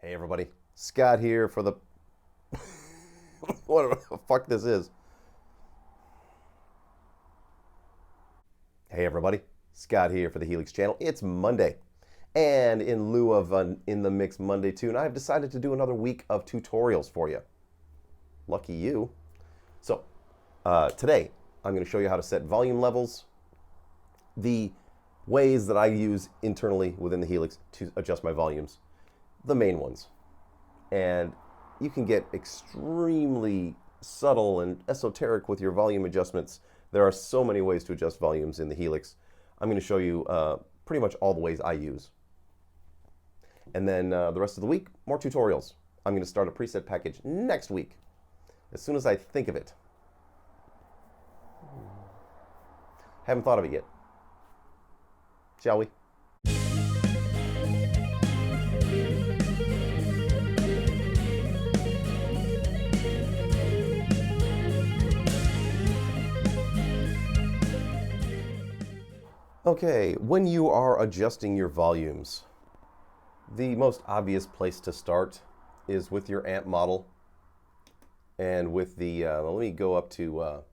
Hey everybody, Scott here for the what the fuck this is. Hey everybody, Scott here for the Helix channel. It's Monday, and in lieu of an In the Mix Monday tune, I've decided to do another week of tutorials for you. Lucky you. So today I'm going to show you how to set volume levels, the ways that I use internally within the Helix to adjust my volumes, the main ones. And you can get extremely subtle and esoteric with your volume adjustments. There are so many ways to adjust volumes in the Helix. I'm going to show you pretty much all the ways I use. And then the rest of the week, more tutorials. I'm going to start a preset package next week, as soon as I think of it. Haven't thought of it yet. Shall we? Okay, when you are adjusting your volumes, the most obvious place to start is with your amp model and with the, let me go up to,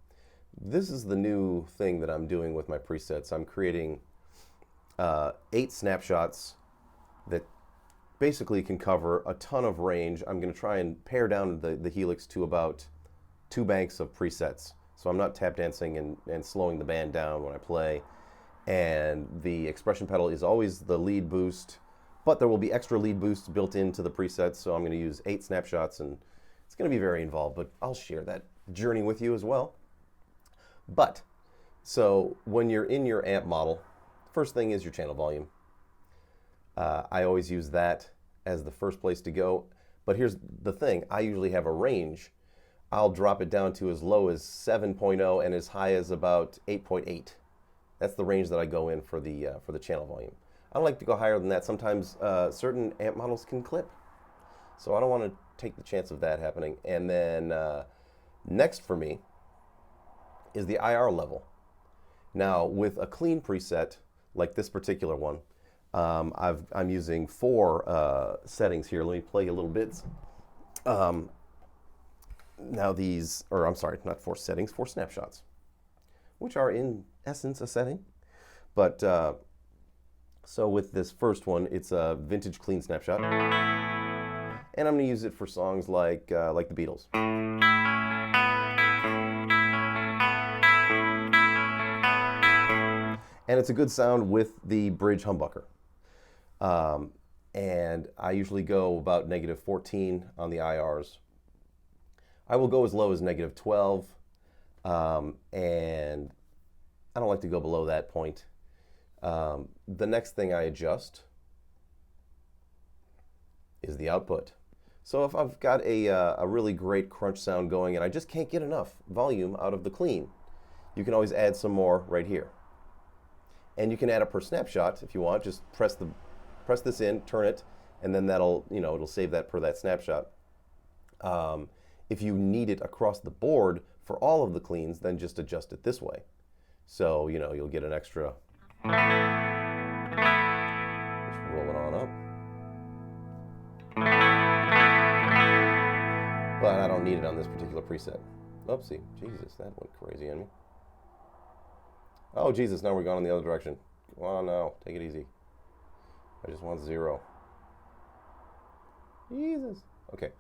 this is the new thing that I'm doing with my presets. I'm creating 8 snapshots that basically can cover a ton of range. I'm going to try and pare down the Helix to about 2 banks of presets. So I'm not tap dancing and slowing the band down when I play. And the expression pedal is always the lead boost, but there will be extra lead boosts built into the presets, so I'm going to use 8 snapshots, and it's going to be very involved, but I'll share that journey with you as well. But, so when you're in your amp model, first thing is your channel volume. I always use that as the first place to go, but here's the thing, I usually have a range. I'll drop it down to as low as 7.0 and as high as about 8.8. That's the range that I go in for the channel volume. I don't like to go higher than that. Sometimes certain amp models can clip, so I don't want to take the chance of that happening. And then next for me is the IR level. Now with a clean preset like this particular one, I'm using 4 settings here. Let me play you little bits. Now these, or I'm sorry, not 4 settings, 4 snapshots, which are in essence a setting. But so with this first one, it's a vintage clean snapshot, and I'm going to use it for songs like the Beatles. And it's a good sound with the bridge humbucker. And I usually go about -14 on the IRs. I will go as low as -12. And I don't like to go below that point. The next thing I adjust is the output. So if I've got a really great crunch sound going and I just can't get enough volume out of the clean, you can always add some more right here. And you can add it per snapshot if you want. Just press this in, turn it, and then that'll, it'll save that per that snapshot. If you need it across the board for all of the cleans, then just adjust it this way. So, you'll get an extra. Just roll it on up. But I don't need it on this particular preset. Oopsie, Jesus, that went crazy on me. Oh, Jesus, now we're going in the other direction. Oh, no, take it easy. I just want 0. Jesus. Okay,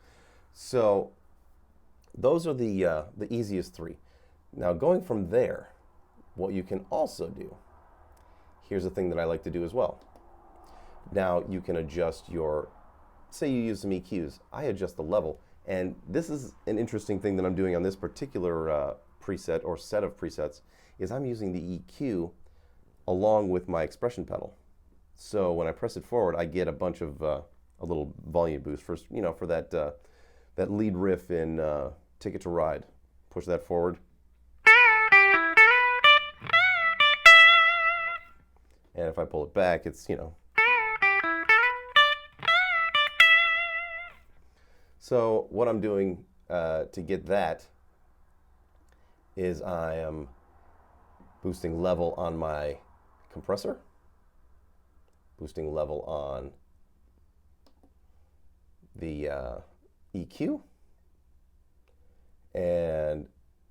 so those are the easiest 3. Now going from there, what you can also do, here's a thing that I like to do as well. Now you can adjust your, say you use some EQs, I adjust the level, and this is an interesting thing that I'm doing on this particular preset or set of presets, is I'm using the EQ along with my expression pedal. So when I press it forward, I get a bunch of, a little volume boost for, for that, that lead riff in Ticket to Ride. Push that forward. And if I pull it back, it's, So what I'm doing to get that is I am boosting level on my compressor, boosting level on the EQ. And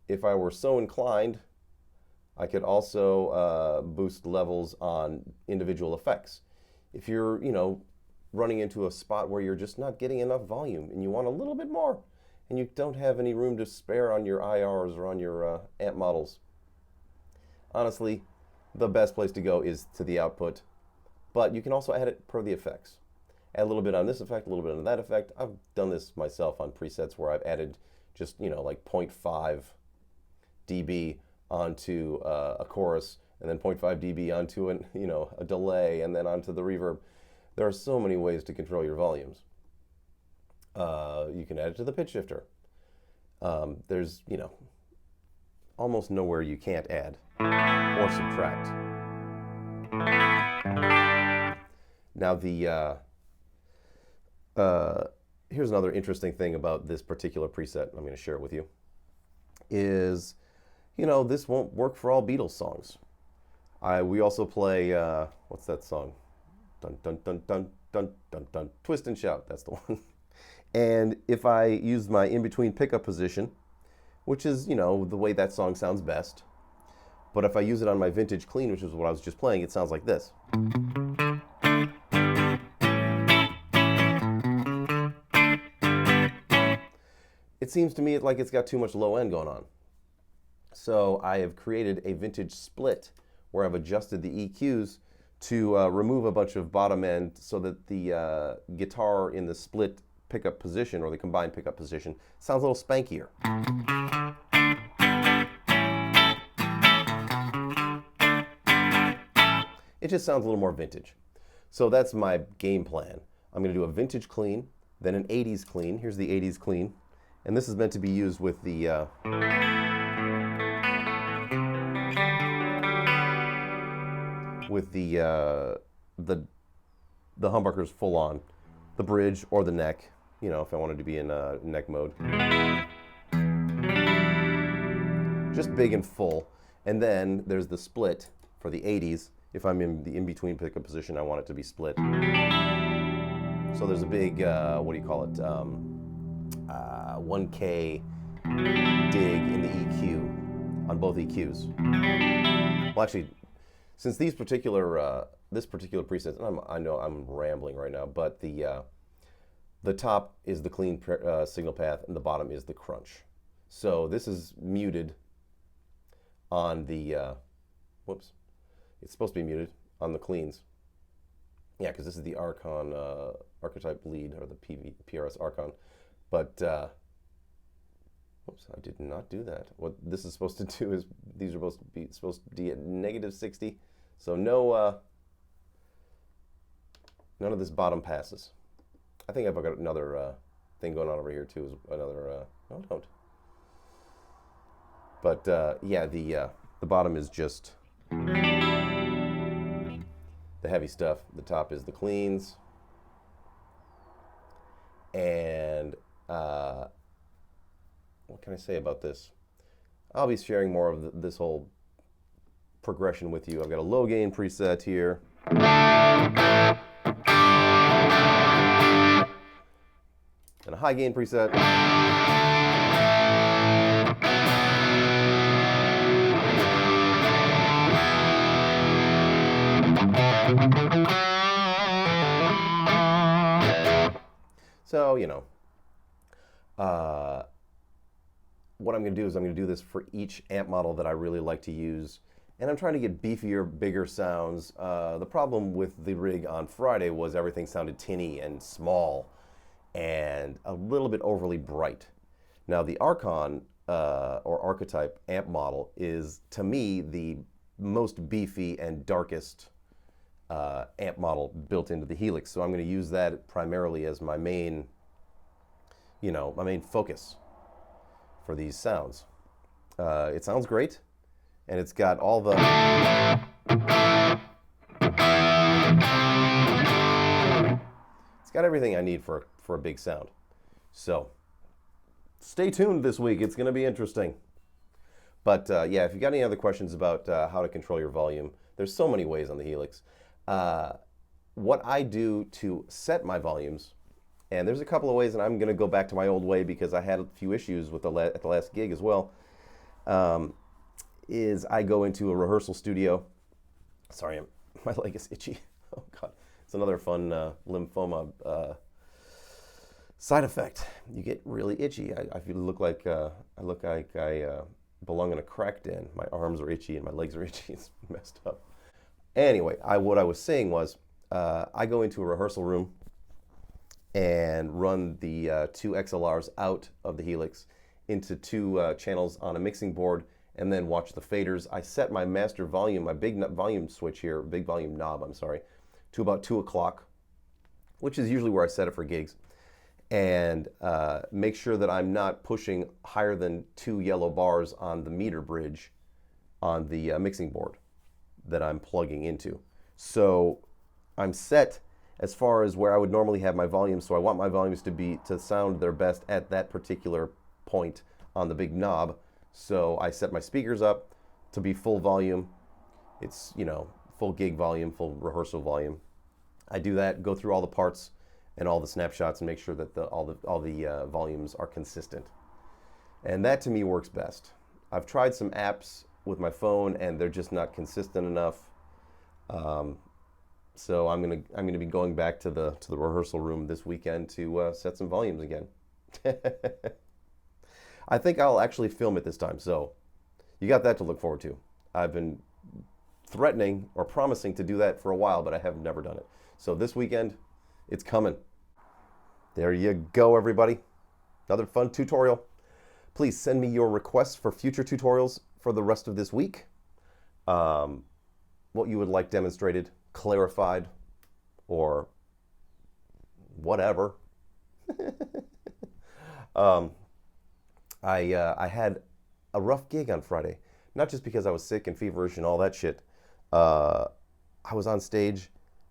if I were so inclined, I could also boost levels on individual effects. If you're, running into a spot where you're just not getting enough volume and you want a little bit more and you don't have any room to spare on your IRs or on your amp models, honestly, the best place to go is to the output. But you can also add it per the effects. Add a little bit on this effect, a little bit on that effect. I've done this myself on presets where I've added just, like 0.5 dB onto a chorus, and then 0.5 dB onto a delay, and then onto the reverb. There are so many ways to control your volumes. You can add it to the pitch shifter. There's, almost nowhere you can't add or subtract. Now here's another interesting thing about this particular preset I'm going to share with you is, this won't work for all Beatles songs. We also play, what's that song? Dun, dun, dun, dun, dun, dun, dun. Twist and Shout, that's the one. And if I use my in-between pickup position, which is, the way that song sounds best, but if I use it on my vintage clean, which is what I was just playing, it sounds like this. It seems to me like it's got too much low end going on. So I have created a vintage split where I've adjusted the EQs to remove a bunch of bottom end so that the guitar in the split pickup position or the combined pickup position sounds a little spankier. It just sounds a little more vintage. So that's my game plan. I'm going to do a vintage clean, then an 80s clean. Here's the 80s clean. And this is meant to be used with the humbuckers full on, the bridge or the neck, if I wanted to be in neck mode. Just big and full. And then there's the split for the 80s. If I'm in the in-between pickup position, I want it to be split. So there's a big, 1K dig in the EQ on both EQs. Well, actually, since this particular preset, I know I'm rambling right now, but the top is the clean signal path and the bottom is the crunch. So this is muted on the it's supposed to be muted on the cleans. Yeah, because this is the Archon archetype lead, or the PRS Archon. But whoops, I did not do that. What this is supposed to do is these are supposed to be at -60. So none of this bottom passes. I think I've got another thing going on over here too. Is another no, I don't. But yeah, the bottom is just the heavy stuff. The top is the cleans. And what can I say about this? I'll be sharing more of this whole progression with you. I've got a low gain preset here. And a high gain preset. So, what I'm going to do is I'm going to do this for each amp model that I really like to use. And I'm trying to get beefier, bigger sounds. The problem with the rig on Friday was everything sounded tinny and small and a little bit overly bright. Now, the Archon, or Archetype amp model is, to me, the most beefy and darkest amp model built into the Helix. So I'm going to use that primarily as my main, my main focus for these sounds. It sounds great, and it's got all the it's got everything I need for a big sound. So stay tuned this week. It's going to be interesting. But yeah, if you got any other questions about how to control your volume, there's so many ways on the Helix. What I do to set my volumes And there's a couple of ways, and I'm going to go back to my old way because I had a few issues with at the last gig as well. Is I go into a rehearsal studio. Sorry, my leg is itchy. Oh God, it's another fun lymphoma side effect. You get really itchy. I feel I belong in a crack den. My arms are itchy and my legs are itchy. It's messed up. Anyway, what I was saying was, I go into a rehearsal room and run the two XLRs out of the Helix into two channels on a mixing board, and then watch the faders. I set my master volume, my big volume switch here, big volume knob, I'm sorry, to about 2 o'clock, which is usually where I set it for gigs, and make sure that I'm not pushing higher than 2 yellow bars on the meter bridge on the mixing board that I'm plugging into. So I'm set as far as where I would normally have my volumes, so I want my volumes to sound their best at that particular point on the big knob. So I set my speakers up to be full volume. It's, full gig volume, full rehearsal volume. I do that, go through all the parts and all the snapshots and make sure that all the volumes are consistent. And that to me works best. I've tried some apps with my phone and they're just not consistent enough. So I'm gonna be going back to the rehearsal room this weekend to set some volumes again. I think I'll actually film it this time, so you got that to look forward to. I've been threatening or promising to do that for a while, but I have never done it. So this weekend, it's coming. There you go, everybody. Another fun tutorial. Please send me your requests for future tutorials for the rest of this week. What you would like demonstrated, clarified, or whatever. I had a rough gig on Friday, not just because I was sick and feverish and all that shit. I was on stage,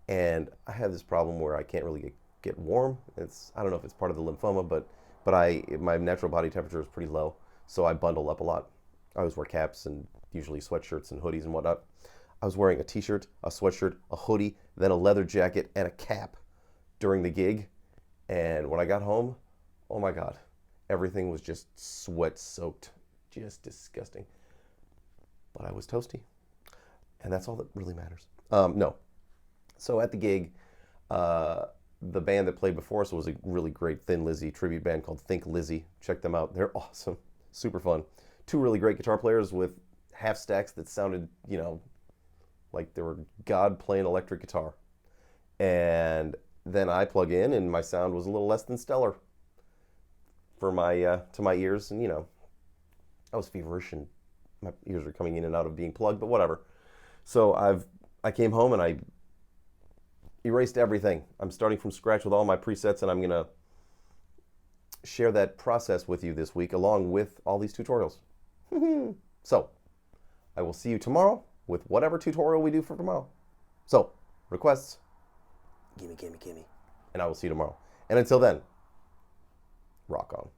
and I have this problem where I can't really get warm. I don't know if it's part of the lymphoma, but my natural body temperature is pretty low, so I bundle up a lot. I always wear caps and usually sweatshirts and hoodies and whatnot. I was wearing a t-shirt, a sweatshirt, a hoodie, then a leather jacket, and a cap during the gig. And when I got home, oh my God, everything was just sweat-soaked. Just disgusting. But I was toasty. And that's all that really matters. No. So at the gig, the band that played before us was a really great Thin Lizzy tribute band called Think Lizzy. Check them out. They're awesome. Super fun. 2 really great guitar players with half stacks that sounded, like they were God playing electric guitar. And then I plug in and my sound was a little less than stellar for to my ears. And, I was feverish and my ears were coming in and out of being plugged, but whatever. So I came home and I erased everything. I'm starting from scratch with all my presets, and I'm going to share that process with you this week along with all these tutorials. So I will see you tomorrow with whatever tutorial we do for tomorrow. So, requests, gimme. And I will see you tomorrow. And until then, rock on.